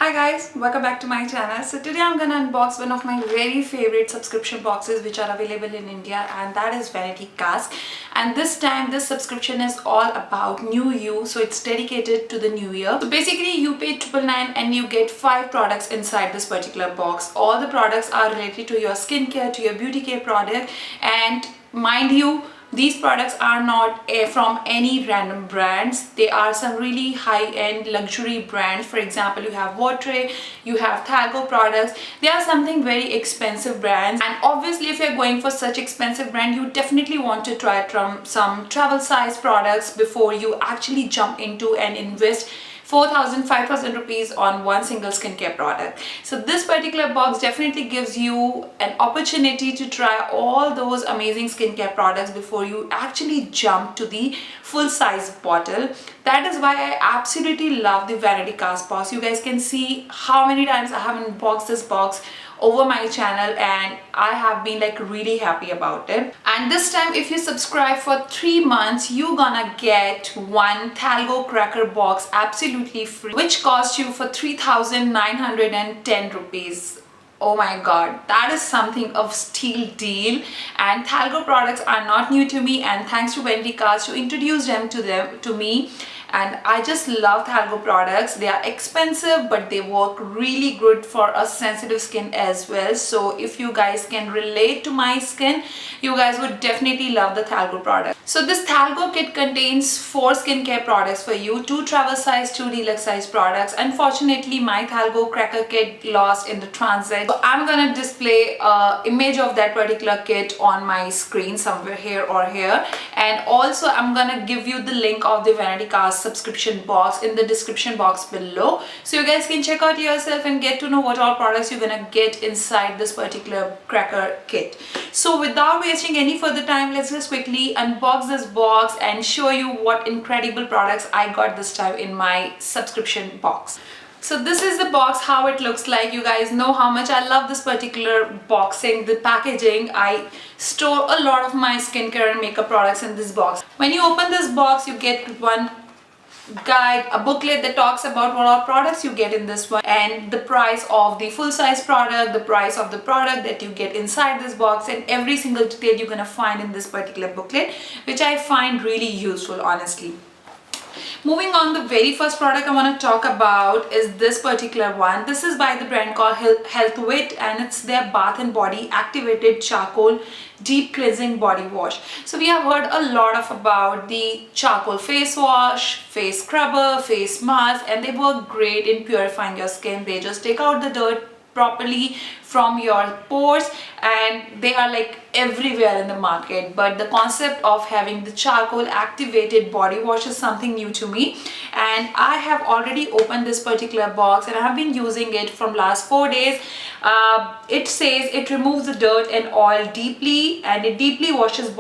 Hi guys, welcome back to my channel. So today I'm gonna unbox one of my very favorite subscription boxes which are available in India, and that is Vanity Cask. And this time this subscription is all about new you, so it's dedicated to the new year. So basically you pay 999 and you get 5 products inside this particular box. All the products are related to your skincare, to your beauty care product, and mind you, these products are not from any random brands. They are some really high-end luxury brands. For example, you have Water, you have Thalgo products. They are something very expensive brands, and obviously if you're going for such expensive brand, you definitely want to try some travel size products before you actually jump into and invest 4,000, 5,000 rupees on one single skincare product. So this particular box definitely gives you an opportunity to try all those amazing skincare products before you actually jump to the full size bottle. That is why I absolutely love the Vanity Cask box. You guys can see how many times I have unboxed this box over my channel, and I have been like really happy about it. And this time if you subscribe for 3 months, you're gonna get one Thalgo cracker box absolutely free, which costs you for 3,910 rupees. Oh my god, that is something of steal deal. And Thalgo products are not new to me, and thanks to Vanity Cask to introduce them to me. And I just love Thalgo products. They are expensive, but they work really good for a sensitive skin as well. So if you guys can relate to my skin, you guys would definitely love the Thalgo product. So this Thalgo kit contains 4 skincare products for you, 2 travel size, 2 deluxe size products. Unfortunately, my Thalgo cracker kit lost in the transit. So I'm gonna display an image of that particular kit on my screen somewhere here or here. And also I'm gonna give you the link of the Vanity Cask subscription box in the description box below, so you guys can check out yourself and get to know what all products you're gonna get inside this particular cracker kit. So without wasting any further time, let's just quickly unbox this box and show you what incredible products I got this time in my subscription box. So this is the box, how it looks like. You guys know how much I love this particular boxing, the packaging. I store a lot of my skincare and makeup products in this box. When you open this box, you get one guide, a booklet that talks about what all products you get in this one, and the price of the full size product, the price of the product that you get inside this box, and every single detail you're gonna find in this particular booklet, which I find really useful, honestly. Moving on, the very first product I want to talk about is this particular one. This is by the brand called Health Wit, and it's their Bath and Body Activated Charcoal Deep Cleansing Body Wash. So we have heard a lot about the charcoal face wash, face scrubber, face mask, and they work great in purifying your skin. They just take out the dirt properly from your pores, and they are like everywhere in the market. But the concept of having the charcoal activated body wash is something new to me, and I have already opened this particular box and I have been using it from last 4 days. It says it removes the dirt and oil deeply, and it deeply washes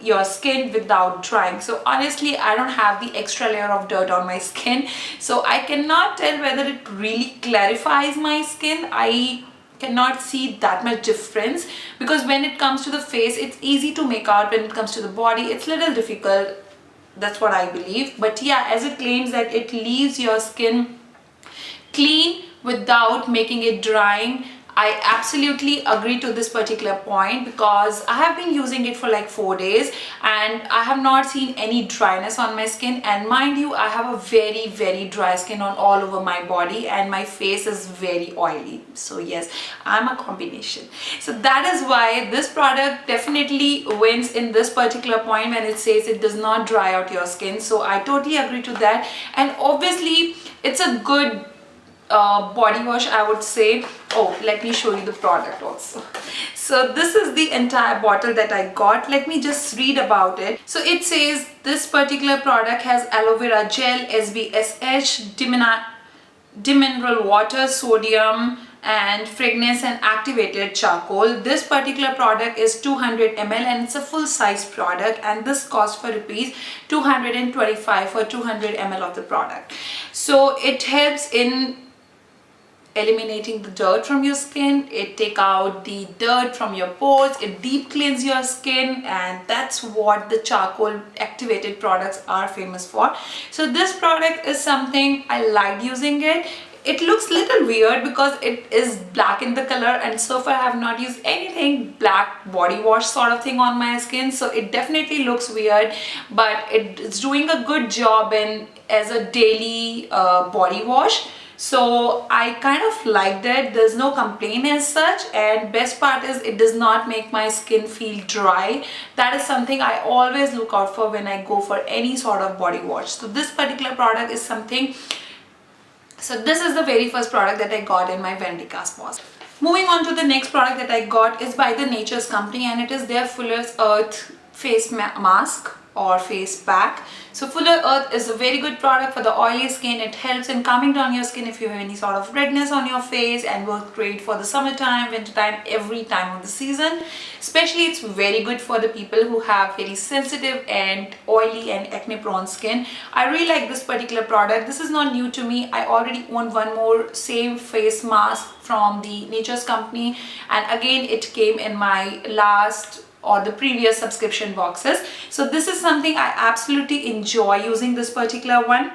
your skin without drying. So honestly, I don't have the extra layer of dirt on my skin, so I cannot tell whether it really clarifies my skin. I cannot see that much difference, because when it comes to the face, it's easy to make out. When it comes to the body, it's a little difficult. That's what I believe. But yeah, as it claims that it leaves your skin clean without making it drying, I absolutely agree to this particular point, because I have been using it for like 4 days and I have not seen any dryness on my skin. And mind you, I have a very dry skin on all over my body, and my face is very oily. So yes, I'm a combination. So that is why this product definitely wins in this particular point when it says it does not dry out your skin. So I totally agree to that. And obviously it's a good body wash, I would say. Oh, let me show you the product also. So this is the entire bottle that I got. Let me just read about it. So it says this particular product has aloe vera gel, SBSH, demineral water, sodium and fragrance, and activated charcoal. This particular product is 200 ml and it's a full size product, and this costs for rupees 225 for 200 ml of the product. So it helps in eliminating the dirt from your skin. It take out the dirt from your pores, it deep cleans your skin, and that's what the charcoal activated products are famous for. So this product is something I liked using it. it looks little weird because it is black in the color, and so far I have not used anything black body wash sort of thing on my skin, so it definitely looks weird, but it's doing a good job as a daily body wash. So I kind of liked it. There's no complaint as such, and best part is it does not make my skin feel dry. That is something I always look out for when I go for any sort of body wash. So this particular product is something. So this is the very first product that I got in my Vanity Cask box. Moving on to the next product that I got is by the Nature's Company, and it is their Fuller's Earth face mask or face pack. So Fuller Earth is a very good product for the oily skin. It helps in calming down your skin if you have any sort of redness on your face, and works great for the summertime, wintertime, every time of the season. Especially it's very good for the people who have very sensitive and oily and acne prone skin. I really like this particular product. This is not new to me. I already own one more same face mask from the Nature's Company, and again it came in my last or the previous subscription boxes. So this is something I absolutely enjoy using, this particular one.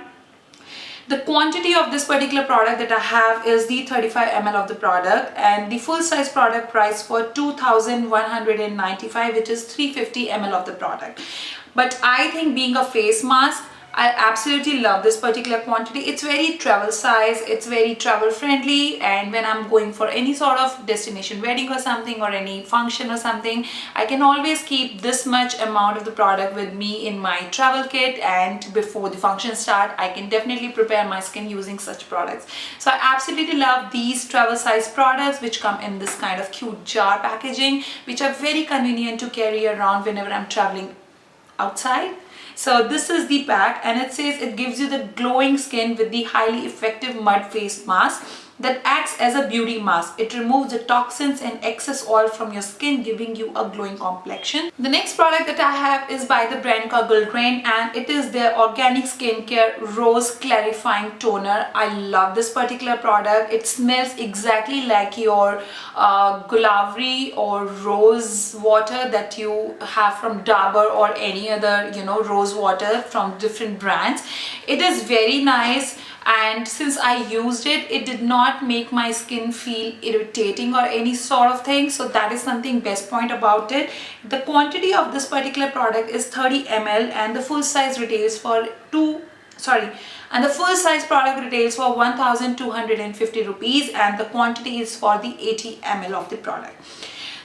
The quantity of this particular product that I have is the 35 ml of the product, and the full size product price for 2,195, which is 350 ml of the product. But I think being a face mask, I absolutely love this particular quantity. It's very travel size, it's very travel friendly, and when I'm going for any sort of destination wedding or something, or any function or something, I can always keep this much amount of the product with me in my travel kit, and before the function start I can definitely prepare my skin using such products. So I absolutely love these travel size products, which come in this kind of cute jar packaging, which are very convenient to carry around whenever I'm traveling outside. So this is the pack, and it says it gives you the glowing skin with the highly effective mud face mask that acts as a beauty mask. It removes the toxins and excess oil from your skin, giving you a glowing complexion. The next product that I have is by the brand called Glaze, and it is their organic skincare rose clarifying toner. I love this particular product. It smells exactly like your gulawri or rose water that you have from Dabur or any other, rose water from different brands. It is very nice, and since I used it, it did not make my skin feel irritating or any sort of thing. So that is something best point about it. The quantity of this particular product is 30 ml, and the full size retails for the full size product retails for 1,250 rupees, and the quantity is for the 80 ml of the product.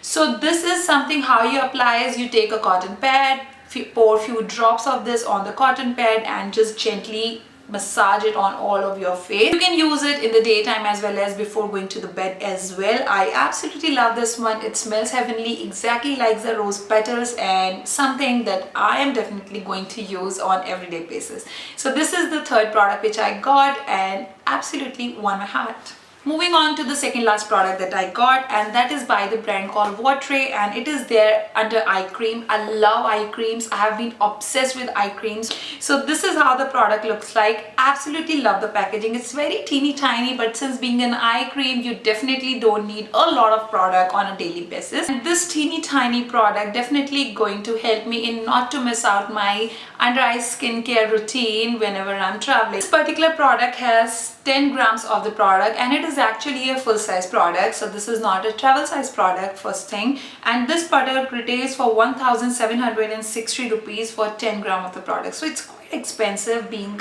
So this is something how you apply is you take a cotton pad, pour a few drops of this on the cotton pad, and just gently massage it on all of your face. You can use it in the daytime as well as before going to the bed as well. I absolutely love this one. It smells heavenly, exactly like the rose petals, and something that I am definitely going to use on everyday basis. So this is the third product which I got and absolutely won my heart. Moving on to the second last product that I got, and that is by the brand called Wateray, and it is their under eye cream. I love eye creams. I have been obsessed with eye creams. So this is how the product looks like. Absolutely love the packaging. It's very teeny tiny, but since being an eye cream, you definitely don't need a lot of product on a daily basis. And this teeny tiny product definitely going to help me in not to miss out my under eye skincare routine whenever I'm traveling. This particular product has 10 grams of the product, and it is actually a full size product. So this is not a travel size product, first thing. And this product retails for 1,760 rupees for 10 gram of the product. So it's quite expensive being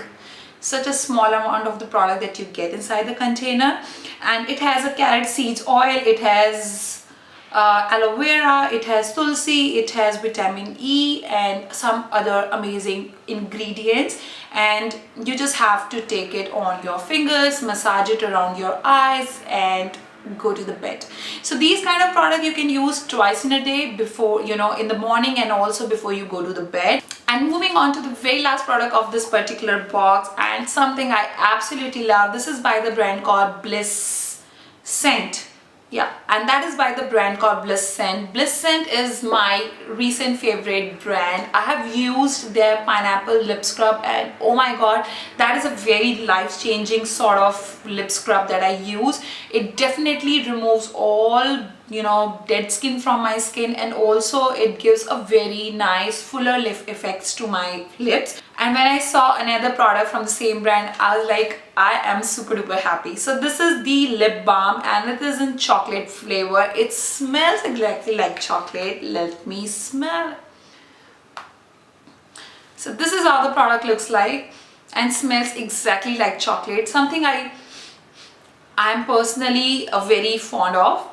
such a small amount of the product that you get inside the container. And it has a carrot seeds oil, it has aloe vera, it has tulsi, it has vitamin E and some other amazing ingredients, and you just have to take it on your fingers, massage it around your eyes and go to the bed. So these kind of product you can use twice in a day, before, in the morning and also before you go to the bed. And moving on to the very last product of this particular box, and something I absolutely love. This is by the brand called Bliss Scent. Yeah, and that is by the brand called Bliss Scent. Bliss Scent is my recent favorite brand. I have used their pineapple lip scrub, and oh my god, that is a very life-changing sort of lip scrub that I use. It definitely removes all dead skin from my skin, and also it gives a very nice fuller lip effects to my lips. And when I saw another product from the same brand, I was like, I am super duper happy. So this is the lip balm and it is in chocolate flavor. It smells exactly like chocolate. Let me smell. So this is how the product looks like and smells exactly like chocolate, something I am personally very fond of.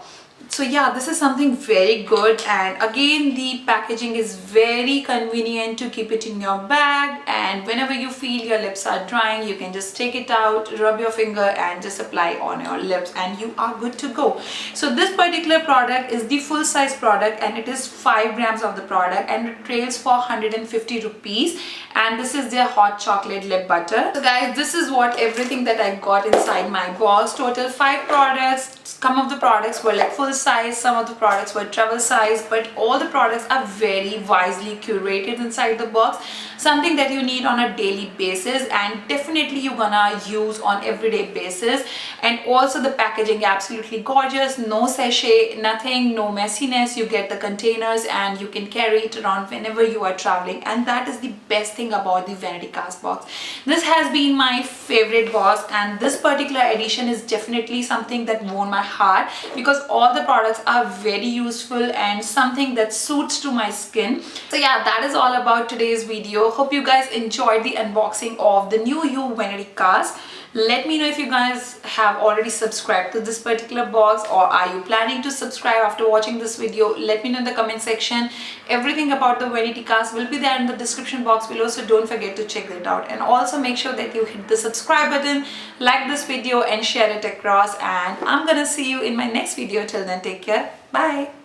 So yeah, this is something very good, and again the packaging is very convenient to keep it in your bag, and whenever you feel your lips are drying, you can just take it out, rub your finger and just apply on your lips and you are good to go. So this particular product is the full size product and it is 5 grams of the product and it retails for 150 rupees, and this is their hot chocolate lip butter. So guys, this is what everything that I got inside my box. Total 5 products. Some of the products were like full size, some of the products were travel size, but all the products are very wisely curated inside the box, something that you need on a daily basis and definitely you're gonna use on everyday basis. And also the packaging absolutely gorgeous, no sachet, nothing, no messiness. You get the containers and you can carry it around whenever you are traveling, and that is the best thing about the Vanity Cask box. This has been my favorite box, and this particular edition is definitely something that won my heart because all the products are very useful and something that suits to my skin. So yeah, that is all about today's video. Hope you guys enjoyed the unboxing of the new Vanity Cask. Let me know if you guys have already subscribed to this particular box or are you planning to subscribe after watching this video. Let me know in the comment section. Everything about the Vanity Cask will be there in the description box below, so don't forget to check it out, and also make sure that you hit the subscribe button, like this video and share it across, and I'm gonna see you in my next video. Till then, take care. Bye.